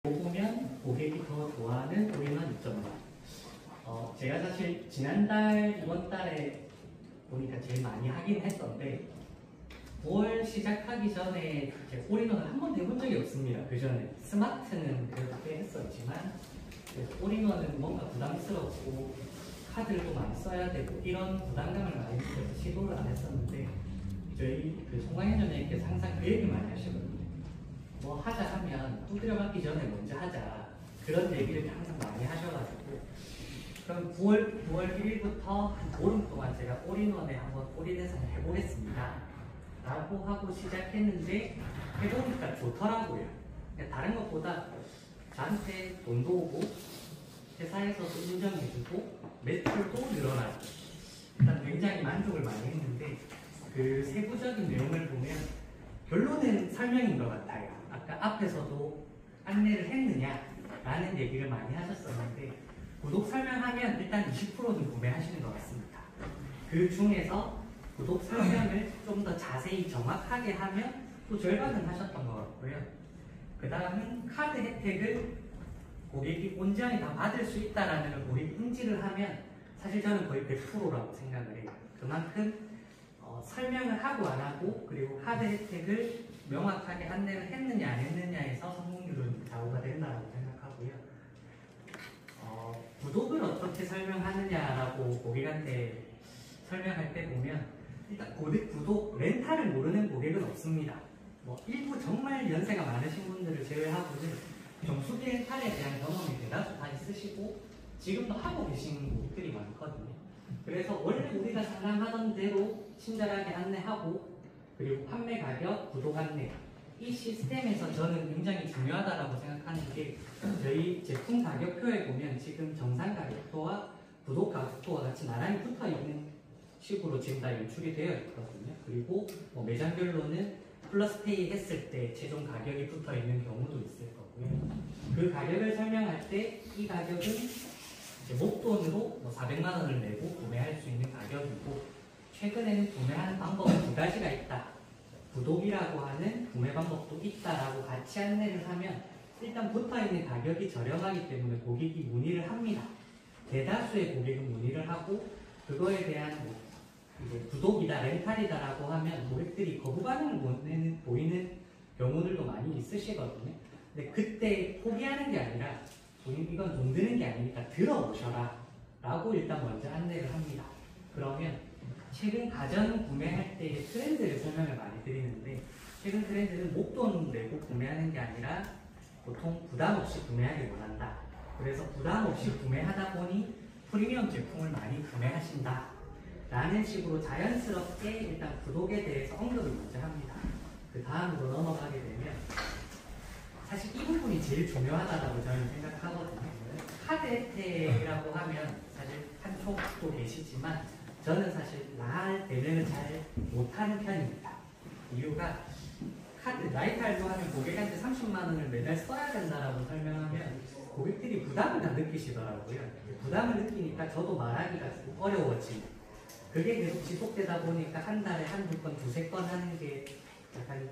보면 고객이 더 좋아하는 올인원 6.0. 제가 사실 지난달, 이번 달에 보니까 제일 많이 하긴 했던데 9월 시작하기 전에 올인원을 한 번도 해본 적이 없습니다. 그 전에 스마트는 그래도 꽤 했었지만 올인원은 뭔가 부담스럽고 카드를 또 많이 써야 되고 이런 부담감을 많이 느껴서 시도를 안 했었는데 저희 송광현 전장님께서 항상 그 얘기 많이 하시거든요. 뭐 하자 하면 두드려 맞기 전에 먼저 하자, 그런 얘기를 항상 많이 하셔가지고 그럼 9월 1일부터 한 보름 동안 제가 올인원에 한번 올인해서 해보겠습니다 라고 하고 시작했는데 해보니까 좋더라고요. 다른 것보다 저한테 돈도 오고 회사에서도 인정해주고 매출도 늘어나고 일단 굉장히 만족을 많이 했는데 그 세부적인 내용을 보면 결론은 설명인 것 같아요. 아까 앞에서도 안내를 했느냐라는 얘기를 많이 하셨었는데 구독 설명하면 일단 20%는 구매하시는 것 같습니다. 그 중에서 구독 설명을 좀 더 자세히 정확하게 하면 또 절반은 하셨던 것 같고요. 그 다음은 카드 혜택을 고객이 온전히 다 받을 수 있다는 걸 고객이 인지를 하면 사실 저는 거의 100%라고 생각을 해요. 그만큼 설명을 하고 안 하고 그리고 카드 혜택을 명확하게 안내를 했느냐 안 했느냐에서 성공률은 좌우가 된다고 생각하고요. 구독을 어떻게 설명하느냐라고 고객한테 설명할 때 보면 일단 구독 렌탈을 모르는 고객은 없습니다. 뭐 일부 정말 연세가 많으신 분들을 제외하고는 정수기 렌탈에 대한 경험이 대다수 다 있으시고 지금도 하고 계신 고객들이 많거든요. 그래서 원래 우리가 상담하던 대로 친절하게 안내하고 그리고 판매 가격, 구독 안내 이 시스템에서 저는 굉장히 중요하다고 생각하는 게 저희 제품 가격표에 보면 지금 정상 가격표와 구독 가격표와 같이 나란히 붙어 있는 식으로 지금 다 연출이 되어 있거든요. 그리고 뭐 매장별로는 플러스페이 했을 때 최종 가격이 붙어 있는 경우도 있을 거고요. 그 가격을 설명할 때 이 가격은 목돈으로 뭐 400만 원을 내고 구매할 수 있는 가격이고 최근에는 구매하는 방법은 두 가지가 있다. 구독이라고 하는 구매 방법도 있다라고 같이 안내를 하면 일단 붙어있는 가격이 저렴하기 때문에 고객이 문의를 합니다. 대다수의 고객은 문의를 하고 그거에 대한 이제 구독이다, 렌탈이다라고 하면 고객들이 거부 반응을 보이는 경우들도 많이 있으시거든요. 근데 그때 포기하는 게 아니라 이건 돈 드는 게 아니니까 들어오셔라 라고 일단 먼저 안내를 합니다. 그러면 최근 가전 구매할 때의 트렌드를 설명을 많이 드리는데 최근 트렌드는 목돈 내고 구매하는 게 아니라 보통 부담 없이 구매하길 원한다. 그래서 부담 없이 구매하다 보니 프리미엄 제품을 많이 구매하신다 라는 식으로 자연스럽게 일단 구독에 대해서 언급을 먼저 합니다. 그 다음으로 넘어가게 되면 사실 이 부분이 제일 중요하다고 저는 생각하거든요. 카드 혜택이라고 하면 사실 한쪽도 계시지만 저는 사실 말 대면을 잘 못하는 편입니다. 이유가 카드 라이탈로 하면 고객한테 30만 원을 매달 써야 된다라고 설명하면 고객들이 부담을 다 느끼시더라고요. 부담을 느끼니까 저도 말하기가 어려워지고 그게 계속 지속되다 보니까 한 달에 한두 건, 두세 건 하는 게 약간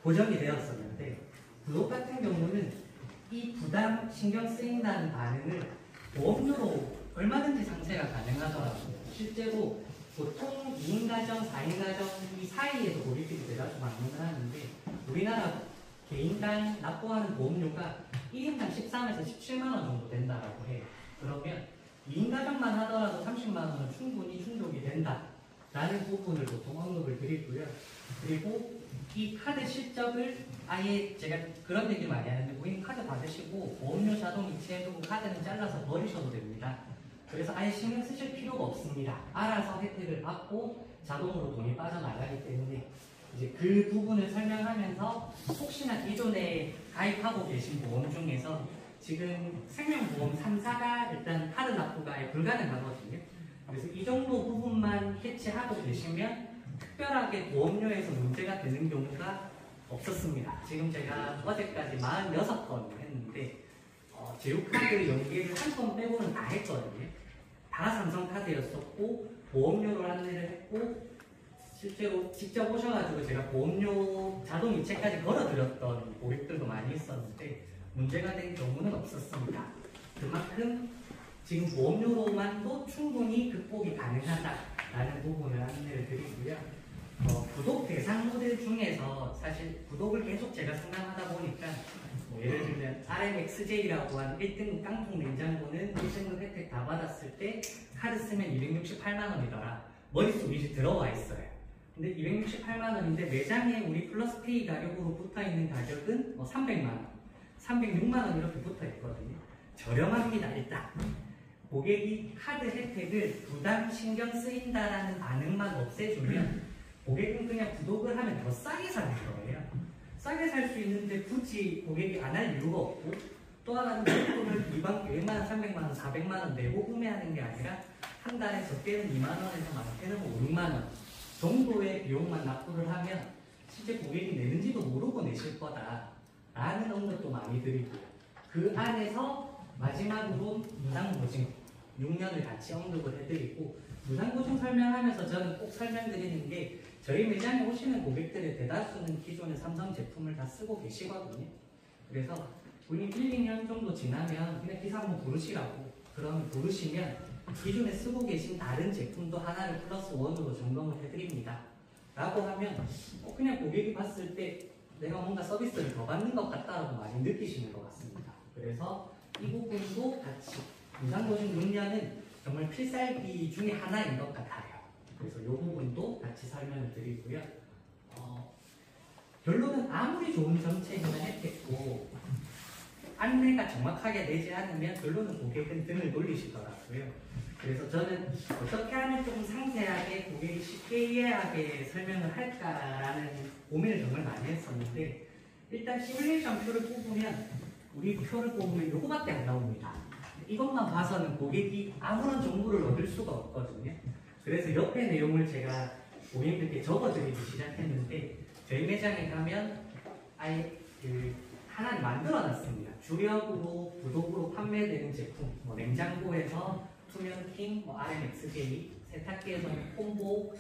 고정이 되었었는데 구독 같은 경우는 이 부담 신경 쓰인다는 반응을 보험료로 얼마든지 상쇄가 가능하더라고요. 실제로 보통 2인 가정, 4인 가정 이 사이에서 고객들이 대다수 방문을 하는데 우리나라 개인당 납부하는 보험료가 1인당 13에서 17만 원 정도 된다라고 해요. 그러면 2인 가정만 하더라도 30만 원은 충분히 충족이 된다라는 부분을 보통 언급을 드리고요. 그리고 이 카드 실적을 아예 제가 그런 얘기 많이 하는데 고객님 카드 받으시고 보험료 자동 이체해두고 카드는 잘라서 버리셔도 됩니다. 그래서 아예 신경 쓰실 필요가 없습니다. 알아서 혜택을 받고 자동으로 돈이 빠져나가기 때문에 이제 그 부분을 설명하면서 혹시나 기존에 가입하고 계신 보험 중에서 지금 생명보험 3사가 일단 카드 납부가 아예 불가능하거든요. 그래서 이 정도 부분만 캐치하고 계시면 특별하게 보험료에서 문제가 되는 경우가 없었습니다. 지금 제가 어제까지 46건 했는데 제휴카드 연계를 한 건 빼고는 다 했거든요. 다 삼성카드였었고 보험료를 안내를 했고 실제로 직접 오셔가지고 제가 보험료 자동 이체까지 걸어드렸던 고객들도 많이 있었는데 문제가 된 경우는 없었습니다. 그만큼 지금 보험료로만도 충분히 극복이 가능하다라는 부분을 안내를 드리고요. 구독 대상 모델 중에서 사실 구독을 계속 제가 상담하다 보니까 예를 들면 RMXJ라고 한 1등급 깡통 냉장고는 1등급 혜택 다 받았을 때 카드 쓰면 268만 원이더라. 머릿속에 이제 들어와 있어요. 근데 268만 원인데 매장에 우리 플러스페이 가격으로 붙어있는 가격은 300만 원, 306만 원 이렇게 붙어있거든요. 저렴합니다. 일단 고객이 카드 혜택을 부담 신경 쓰인다라는 반응만 없애주면 고객은 그냥 구독을 하면 더 싸게 사는 거예요. 싸게 살 수 있는데 굳이 고객이 안 할 이유가 없고, 또 하나는 제품을 이방 100만원, 300만원, 400만원 내고 구매하는 게 아니라 한 달에 적게는 2만원에서 많게는 5, 6만원 정도의 비용만 납부를 하면 실제 고객이 내는지도 모르고 내실 거다 라는 언급도 많이 드리고, 그 안에서 마지막으로 무상보증 6년을 같이 언급을 해드리고, 무상보증 설명하면서 저는 꼭 설명드리는 게 저희 매장에 오시는 고객들의 대다수는 기존의 삼성 제품을 다 쓰고 계시거든요. 그래서 본인 1, 2년 정도 지나면 그냥 기사 한번 부르시라고, 그러면 부르시면 기존에 쓰고 계신 다른 제품도 하나를 플러스 원으로 점검을 해드립니다 라고 하면 그냥 고객이 봤을 때 내가 뭔가 서비스를 더 받는 것 같다라고 많이 느끼시는 것 같습니다. 그래서 이 부분도 같이 무상보증 6년은 정말 필살기 중에 하나인 것 같아요. 그래서 이 부분도 같이 설명을 드리고요. 결론은 아무리 좋은 정책이나 혜택도 안내가 정확하게 되지 않으면 결론은 고객은 등을 돌리시더라고요. 그래서 저는 어떻게 하면 좀 상세하게 고객이 쉽게 이해하게 설명을 할까라는 고민을 정말 많이 했었는데, 일단 시뮬레이션 표를 뽑으면 우리 표를 뽑으면 이거밖에 안 나옵니다. 이것만 봐서는 고객이 아무런 정보를 얻을 수가 없거든요. 그래서 옆에 내용을 제가 고객님들께 적어드리기 시작했는데, 저희 매장에 가면 아예 하나를 만들어놨습니다. 주력으로 구독으로 판매되는 제품, 냉장고에서 투명킹, RMXJ, 세탁기에서는 콤보,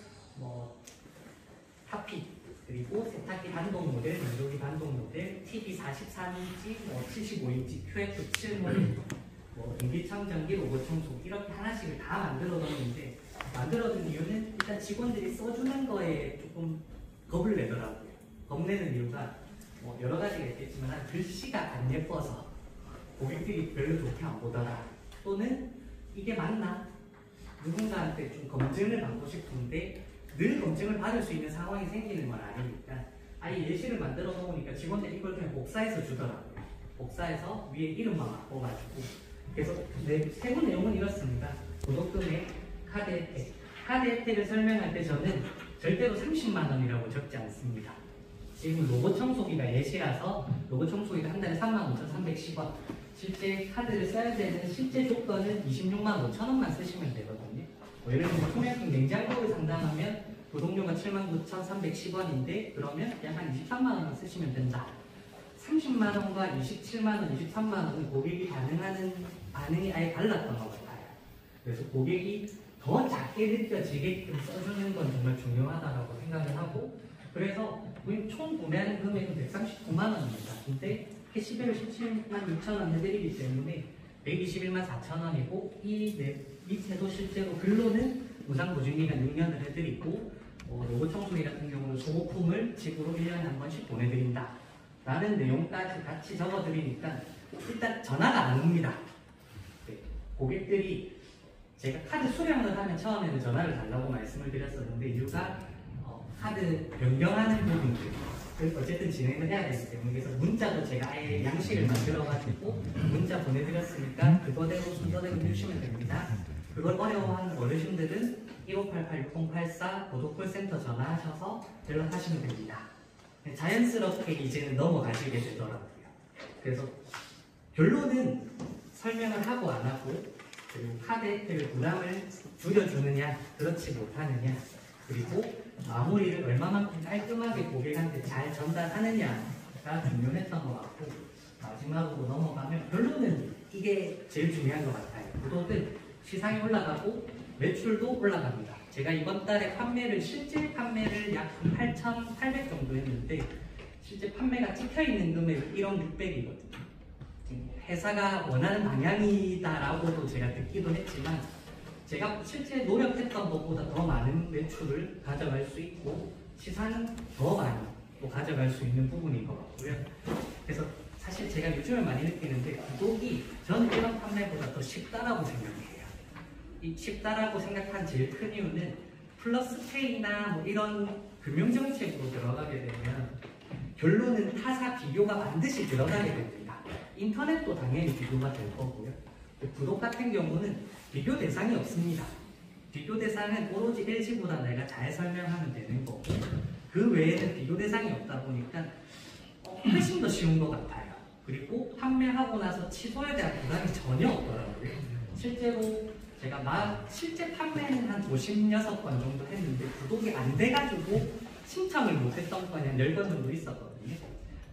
타피, 그리고 세탁기 반동 모델, 건조기 반동 모델, TV 43인치, 75인치, QF 7모델, 전기청정기, 로봇 청소기 이렇게 하나씩을 다 만들어 놓는데, 만들어둔 이유는 일단 직원들이 써주는 거에 조금 겁을 내더라고요. 겁내는 이유가 여러 가지가 있겠지만 글씨가 안 예뻐서 고객들이 별로 좋게 안 보더라, 또는 이게 맞나? 누군가한테 좀 검증을 받고 싶은데 늘 검증을 받을 수 있는 상황이 생기는 건 아니니까 아예 예시를 만들어 놓으니까 직원들이 이걸 그냥 복사해서 주더라고요. 복사해서 위에 이름만 바꿔가지고. 그래서 세부 내용은 이렇습니다. 구독금액, 카드 혜택. 카드 혜택을 설명할 때 저는 절대로 30만 원이라고 적지 않습니다. 지금 로봇 청소기가 예시라서 로봇 청소기가 한 달에 35,310원. 실제 카드를 써야 되는 실제 조건은 26만 5천 원만 쓰시면 되거든요. 예를 들면 투명킹 냉장고를 상담하면 구독료가 79,310원인데 그러면 약 한 23만 원만 쓰시면 된다. 30만 원과 27만 원, 23만 원은 고객이 반응이 아예 달랐던 것 같아요. 그래서 고객이 더 작게 느껴지게끔 써주는 건 정말 중요하다고 생각을 하고, 그래서 총 구매하는 금액은 139만 원입니다. 근데 캐시백을 17만 6천 원 해드리기 때문에 121만 4천 원이고, 이 밑에도 실제로 근로는 무상보증기간 6년을 해드리고, 로봇 청소기 같은 경우는 소모품을 집으로 1년에 한 번씩 보내드린다 라는 내용까지 같이 적어드리니까 일단 전화가 안 옵니다. 네, 고객들이 제가 카드 수령을 하면 처음에는 전화를 달라고 말씀을 드렸었는데, 이유가 카드 변경하는 부분들 어쨌든 진행을 해야 되기 때문에, 그래서 문자도 제가 아예 양식을 만들어가지고 문자 보내드렸으니까 그거대로 순서대로 해주시면 됩니다. 그걸 어려워하는 어르신들은 1588-6084 고독콜센터 전화하셔서 연락하시면 됩니다. 자연스럽게 이제는 넘어가시게 되더라고요. 그래서 결론은 설명을 하고 안 하고, 그리고 카드 혜택을 부담을 줄여주느냐 그렇지 못하느냐, 그리고 마무리를 얼마만큼 깔끔하게 고객한테 잘 전달하느냐가 중요했던 것 같고, 마지막으로 넘어가면 결론은 이게 제일 중요한 것 같아요. 구독은 시상이 올라가고 매출도 올라갑니다. 제가 이번 달에 실제 판매를 약 8,800 정도 했는데 실제 판매가 찍혀있는 금액은 1억 600이거든요. 회사가 원하는 방향이다라고도 제가 듣기도 했지만 제가 실제 노력했던 것보다 더 많은 매출을 가져갈 수 있고 시간은 더 많이 또 가져갈 수 있는 부분인 것 같고요. 그래서 사실 제가 요즘에 많이 느끼는데 구독이 저는 이런 판매보다 더 쉽다라고 생각해요. 이 쉽다라고 생각한 제일 큰 이유는 플러스페이나 뭐 이런 금융정책으로 들어가게 되면 결론은 타사 비교가 반드시 들어가게 됩니다. 인터넷도 당연히 비교가 될 거고요. 구독 같은 경우는 비교 대상이 없습니다. 비교 대상은 오로지 LG보다 내가 잘 설명하면 되는 거고 그 외에는 비교 대상이 없다 보니까 훨씬 더 쉬운 것 같아요. 그리고 판매하고 나서 취소에 대한 부담이 전혀 없더라고요. 실제로 제가 실제 판매는 한 56건 정도 했는데 구독이 안 돼가지고 신청을 못했던 건이 한 10건 정도 있었거든요.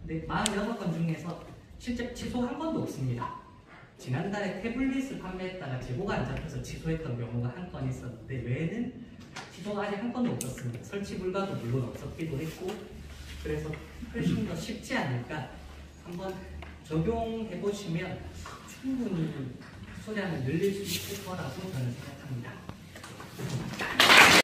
근데 46건 중에서 실제 취소 한 건도 없습니다. 지난달에 태블릿을 판매했다가 재고가 안 잡혀서 취소했던 경우가 한 건 있었는데 외에는 취소가 아직 한 건도 없었습니다. 설치 불가도 물론 없었기도 했고 그래서 훨씬 더 쉽지 않을까 한번 적용해 보시면 충분히 수량을 늘릴 수 있을 거라고 저는 생각합니다.